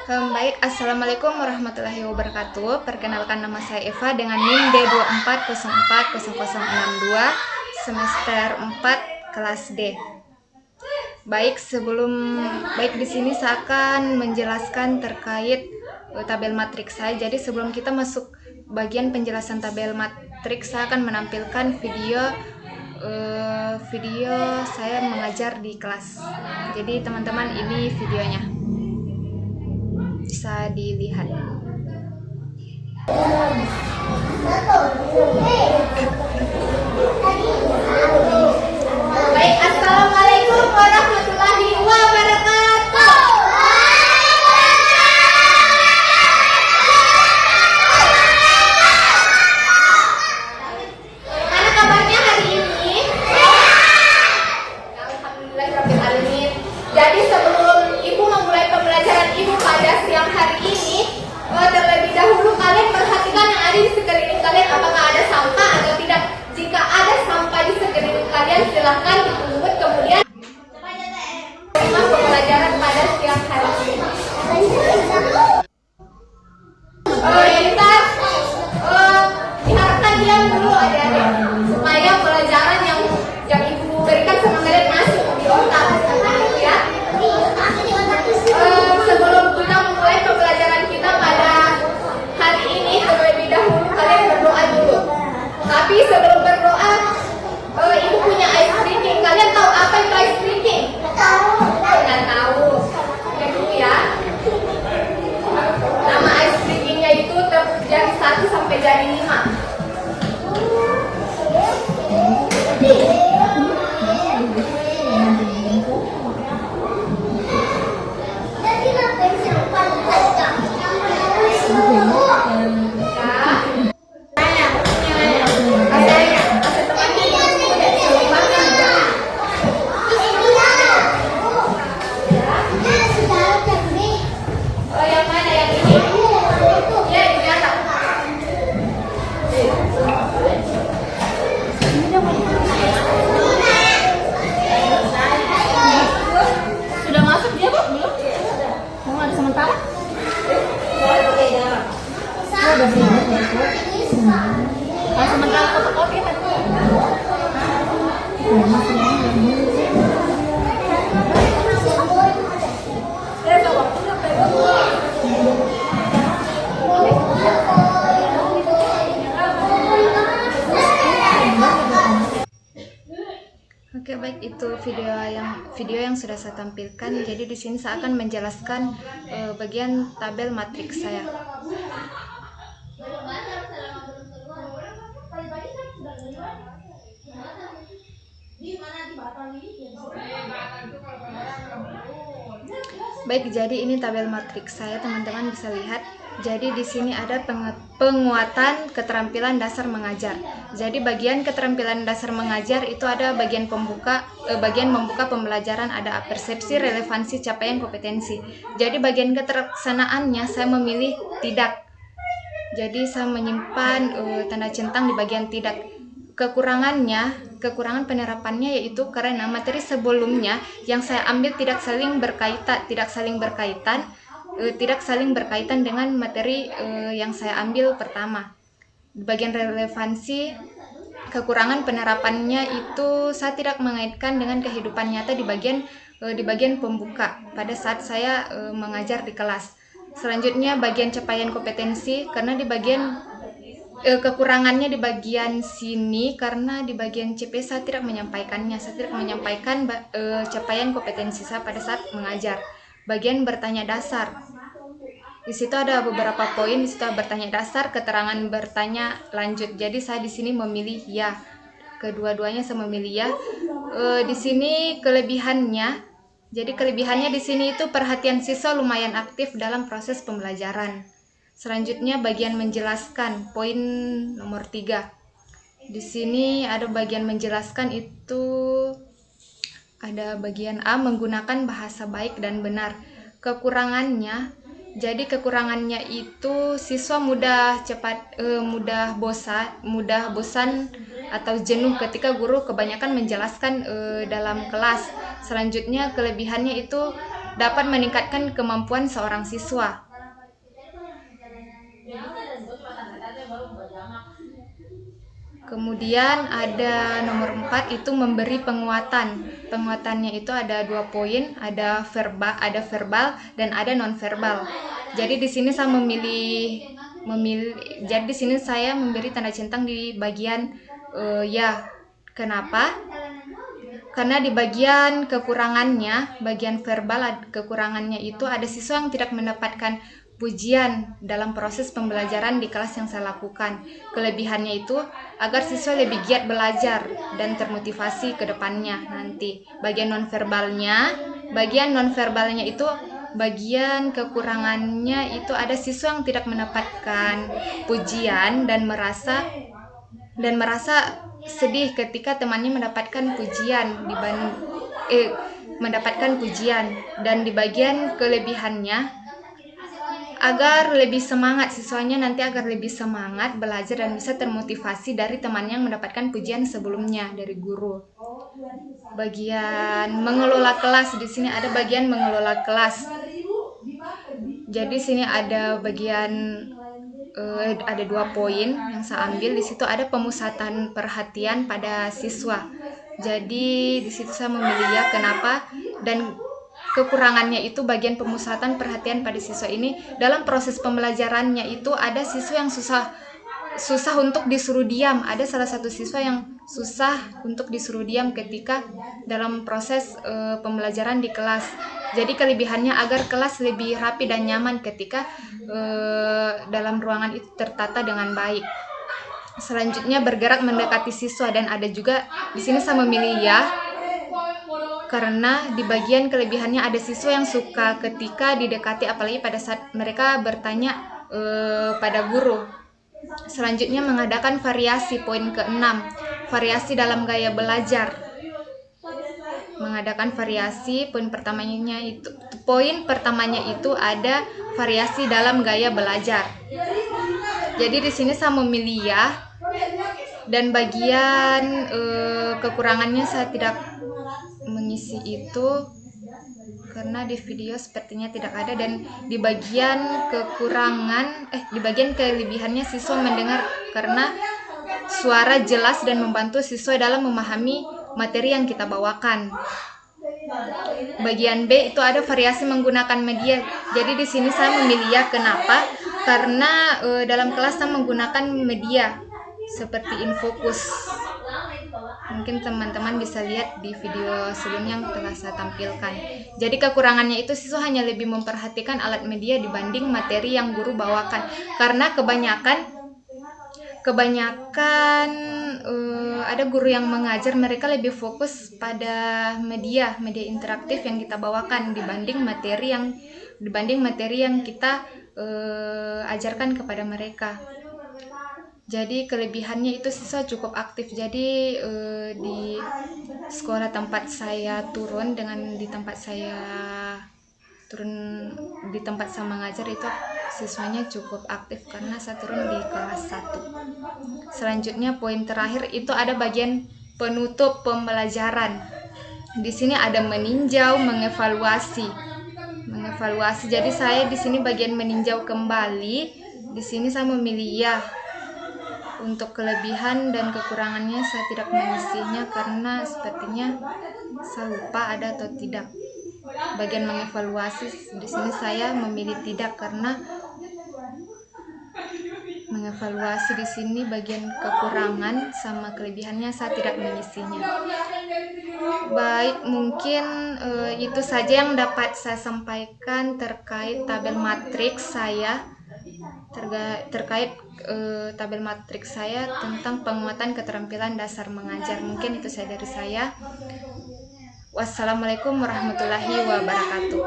Baik, Assalamualaikum warahmatullahi wabarakatuh. Perkenalkan, nama saya Eva dengan NIM D24040062 semester 4 kelas D. Baik, di sini saya akan menjelaskan terkait tabel matriks saya. Jadi sebelum kita masuk bagian penjelasan tabel matriks, saya akan menampilkan video saya mengajar di kelas. Jadi teman-teman, ini videonya. Bisa dilihat. Baik, Assalamualaikum warahmatullahi wabarakatuh. Gimana kabarnya hari ini? Alhamdulillahirrahmanirrahim. Jadi sebelum Ibu memulai pembelajaran Ibu pada siang hari ini, terlebih dahulu kalian perhatikan yang ada di sekeliling kalian, apakah ada sampah atau tidak. Jika ada sampah di sekeliling kalian, silahkan dipungut, kemudian terima pembelajaran pada siang hari ini. Kita diharapkan diam dulu adik-adik, supaya pelajaran yang Ibu berikan sama kalian masuk di otak, ya. Sebelum kita memulai pembelajaran kita pada hari ini, terlebih dahulu kalian berdoa dulu. Tapi sebelum berdoa, Ibu punya ice drinking. Kalian tahu apa itu ice drinking? Nggak tahu. Oke dulu ya. Nama ice drinkingnya itu dari 1 sampai jadi 5. Sudah masuk dia, Bu? Belum? Mau ada sementara? Kalau sementara fotokopi kan? Oke, baik, itu video yang sudah saya tampilkan. Jadi di sini saya akan menjelaskan bagian tabel matriks saya. Baik, jadi ini tabel matriks saya, teman-teman bisa lihat. Jadi di sini ada penguatan keterampilan dasar mengajar. Jadi bagian keterampilan dasar mengajar itu ada bagian membuka pembelajaran, ada persepsi, relevansi, capaian, kompetensi. Jadi bagian keteraksanaannya saya memilih tidak. Jadi saya menyimpan tanda centang di bagian tidak. Kekurangan penerapannya yaitu karena materi sebelumnya yang saya ambil tidak saling berkaitan dengan materi yang saya ambil pertama. Di bagian relevansi, kekurangan penerapannya itu saya tidak mengaitkan dengan kehidupan nyata di bagian pembuka pada saat saya mengajar di kelas. Selanjutnya bagian capaian kompetensi, karena di bagian kekurangannya di bagian sini, karena di bagian CP saya tidak menyampaikan capaian kompetensi saya pada saat mengajar. Bagian bertanya dasar, di situ ada beberapa poin. Di situ ada bertanya dasar, keterangan bertanya lanjut. Jadi saya di sini memilih ya, kedua-duanya saya memilih ya. Di sini kelebihannya, jadi kelebihannya di sini itu perhatian siswa lumayan aktif dalam proses pembelajaran. Selanjutnya bagian menjelaskan, poin nomor 3. Di sini ada bagian menjelaskan, itu ada bagian A, menggunakan bahasa baik dan benar. Kekurangannya, jadi kekurangannya itu siswa mudah bosan atau jenuh ketika guru kebanyakan menjelaskan dalam kelas. Selanjutnya kelebihannya itu dapat meningkatkan kemampuan seorang siswa. Kemudian ada nomor 4 itu memberi penguatan. Penguatannya itu ada 2 poin, ada verbal dan ada non verbal. Jadi di sini saya jadi di sini saya memberi tanda centang di bagian ya. Kenapa? Karena di bagian kekurangannya, bagian verbal kekurangannya itu ada siswa yang tidak mendapatkan pujian dalam proses pembelajaran di kelas yang saya lakukan. Kelebihannya itu agar siswa lebih giat belajar dan termotivasi ke depannya nanti. Bagian nonverbalnya itu bagian kekurangannya itu ada siswa yang tidak mendapatkan pujian dan merasa sedih ketika temannya mendapatkan pujian dan di bagian kelebihannya agar lebih semangat belajar dan bisa termotivasi dari temannya yang mendapatkan pujian sebelumnya dari guru. Bagian mengelola kelas, di sini ada bagian mengelola kelas. Jadi sini ada ada 2 poin yang saya ambil. Di situ ada pemusatan perhatian pada siswa. Jadi di situ saya memilih ya. Kenapa? Dan kekurangannya itu bagian pemusatan perhatian pada siswa ini dalam proses pembelajarannya itu ada siswa yang susah untuk disuruh diam. Ada salah satu siswa yang susah untuk disuruh diam ketika dalam proses pembelajaran di kelas. Jadi kelebihannya agar kelas lebih rapi dan nyaman ketika dalam ruangan itu tertata dengan baik. Selanjutnya bergerak mendekati siswa, dan ada juga di sini saya memilih ya. Karena di bagian kelebihannya ada siswa yang suka ketika didekati, apalagi pada saat mereka bertanya pada guru. Selanjutnya mengadakan variasi, poin ke-6, variasi dalam gaya belajar. Mengadakan variasi, poin pertamanya itu ada variasi dalam gaya belajar. Jadi di sini saya memilih ya, dan bagian kekurangannya saya tidak mengisi itu karena di video sepertinya tidak ada, dan di bagian kelebihannya siswa mendengar karena suara jelas dan membantu siswa dalam memahami materi yang kita bawakan. Bagian B itu ada variasi menggunakan media. Jadi di sini saya memilih ya. Kenapa? Karena dalam kelas saya menggunakan media seperti Infocus. Mungkin teman-teman bisa lihat di video sebelumnya yang telah saya tampilkan. Jadi kekurangannya itu siswa hanya lebih memperhatikan alat media dibanding materi yang guru bawakan. Karena kebanyakan ada guru yang mengajar, mereka lebih fokus pada media interaktif yang kita bawakan dibanding materi yang kita ajarkan kepada mereka. Jadi kelebihannya itu siswa cukup aktif. Jadi di sekolah tempat saya mengajar itu siswanya cukup aktif karena saya turun di kelas 1. Selanjutnya poin terakhir itu ada bagian penutup pembelajaran. Di sini ada meninjau, mengevaluasi. Jadi saya di sini bagian meninjau kembali. Di sini saya memilih ya. Untuk kelebihan dan kekurangannya saya tidak mengisinya karena sepertinya saya lupa ada atau tidak. Bagian mengevaluasi di sini saya memilih tidak karena mengevaluasi di sini bagian kekurangan sama kelebihannya saya tidak mengisinya. Baik, mungkin itu saja yang dapat saya sampaikan terkait tabel matriks saya. Tabel matriks saya tentang penguatan keterampilan dasar mengajar. Mungkin itu saja dari saya. Wassalamualaikum warahmatullahi wabarakatuh.